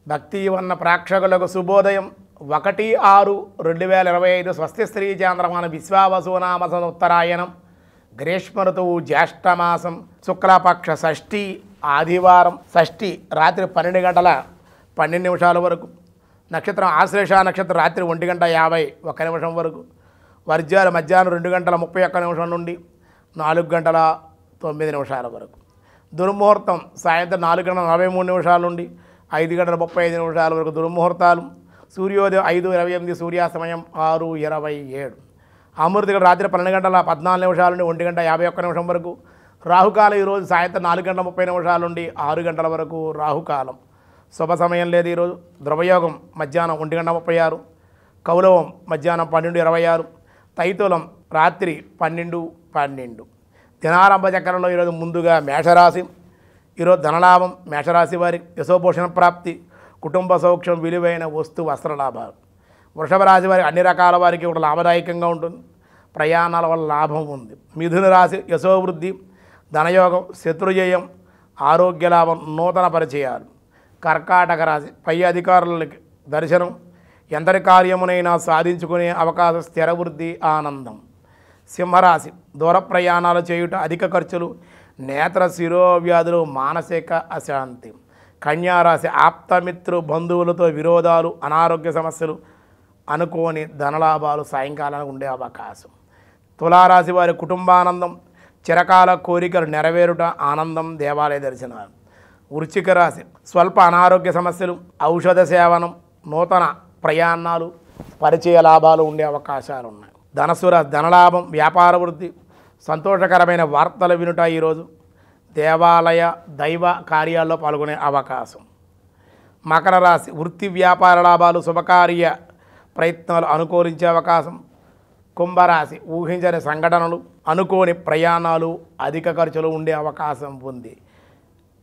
భక్తి వన్న ప్రేక్షకులకు శుభోదయం 1/6/2025 స్వస్తి శ్రీ చాంద్రమాన విశ్వావసునామ సంవత్సరాయణం గ్రీష్మ ఋతువు జ్యేష్ఠమాసం శుక్లపక్ష షష్ఠి ఆదివారం షష్ఠి రాత్రి 12:12 వరకు నక్షత్రం ఆశ్లేష నక్షత్రం రాత్రి 1:51 వరకు వర్జాలు మధ్యాహ్నం 2:31 నుండి 4:09 వరకు దుర్ముహూర్తం సాయంత్రం 4:43 నుండి 5:35 వరకు దుర్ముహూర్తాలు సూర్యోదయం 5:28 సూర్యాస్తమయం 6:27 అమృత రాత్రి 12:14 నుండి 1:51 వరకు రాహుకాలం ఈరోజు సాయంత్రం 4:30 నుండి 6 వరకు రాహుకాలం శుభ సమయం లేదు ఈరోజు ద్రవయోగం మధ్యాహ్నం 1:36 కౌలవం మధ్యాహ్నం 12:26 తైతులం రాత్రి 12:12 దినారంభ చక్రంలో ఈరోజు ముందుగా మేషరాశి ఈరోజు ధనలాభం మేషరాశి వారికి యశోపోషణ ప్రాప్తి కుటుంబ సౌఖ్యం విలువైన వస్తు వస్త్ర లాభాలు వృషభ రాశి వారికి అన్ని రకాల వారికి కూడా లాభదాయకంగా ఉంటుంది ప్రయాణాల వల్ల లాభం ఉంది మిథున రాశి యశోవృద్ధి ధనయోగం శత్రుజయం ఆరోగ్య లాభం నూతన పరిచయాలు కర్కాటక రాశి పై అధికారులకి దర్శనం ఎంతటి కార్యమునైనా సాధించుకునే అవకాశం స్థిర వృద్ధి ఆనందం సింహరాశి దూర ప్రయాణాలు చేయుట అధిక ఖర్చులు నేత్ర శిరోవ్యాధులు మానసిక అశాంతి కన్యారాశి ఆప్తమిత్రు బంధువులతో విరోధాలు అనారోగ్య సమస్యలు అనుకోని ధనలాభాలు సాయంకాలానికి ఉండే అవకాశం తులారాశి వారి కుటుంబానందం చిరకాల కోరికలు నెరవేరుట ఆనందం దేవాలయ దర్శనాలు వృశ్చిక రాశి స్వల్ప అనారోగ్య సమస్యలు ఔషధ సేవనం నూతన ప్రయాణాలు పరిచయ లాభాలు ఉండే అవకాశాలు ఉన్నాయి ధనస్సు రాశి ధనలాభం వ్యాపార వృద్ధి సంతోషకరమైన వార్తలు వినుట ఈరోజు దేవాలయ దైవ కార్యాల్లో పాల్గొనే అవకాశం మకర రాశి వృత్తి వ్యాపార లాభాలు శుభకార్య ప్రయత్నాలు అనుకూలించే అవకాశం కుంభరాశి ఊహించని సంఘటనలు అనుకోని ప్రయాణాలు అధిక ఖర్చులు ఉండే అవకాశం ఉంది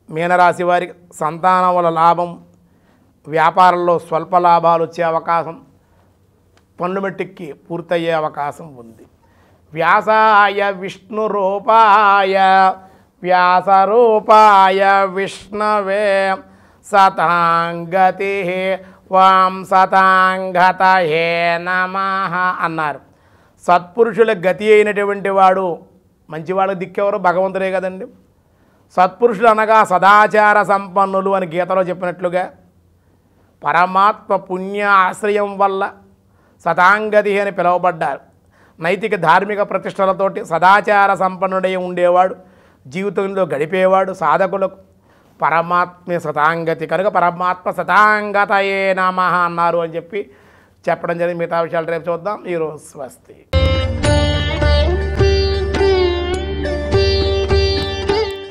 మీనరాశి వారికి సంతానం వల్ల లాభం వ్యాపారంలో స్వల్ప లాభాలు వచ్చే అవకాశం పన్ను మెట్టికి పూర్తయ్యే అవకాశం ఉంది వ్యాసాయ విష్ణు రూపాయ వ్యాసరూపాయ విష్ణవే సతాంగతి వాం సతాంగతయే నమః అన్నారు సత్పురుషుల గతి అయినటువంటి వాడు మంచివాళ్ళకి దిక్కెవరు భగవంతుడే కదండి సత్పురుషులు అనగా సదాచార సంపన్నులు అని గీతలో చెప్పినట్లుగా పరమాత్మ పుణ్య ఆశ్రయం వల్ల సతాంగతి అని పిలువబడ్డారు నైతిక ధార్మిక ప్రతిష్టలతోటి సదాచార సంపన్నుడై ఉండేవాడు జీవితంలో గడిపేవాడు సాధకులకు పరమాత్మ సతాంగతి కనుక పరమాత్మ సతాంగతయే నమః అన్నారు అని చెప్పి చెప్పడం జరిగింది మిగతా విషయాలు రేపు చూద్దాం ఈరోజు స్వస్తి.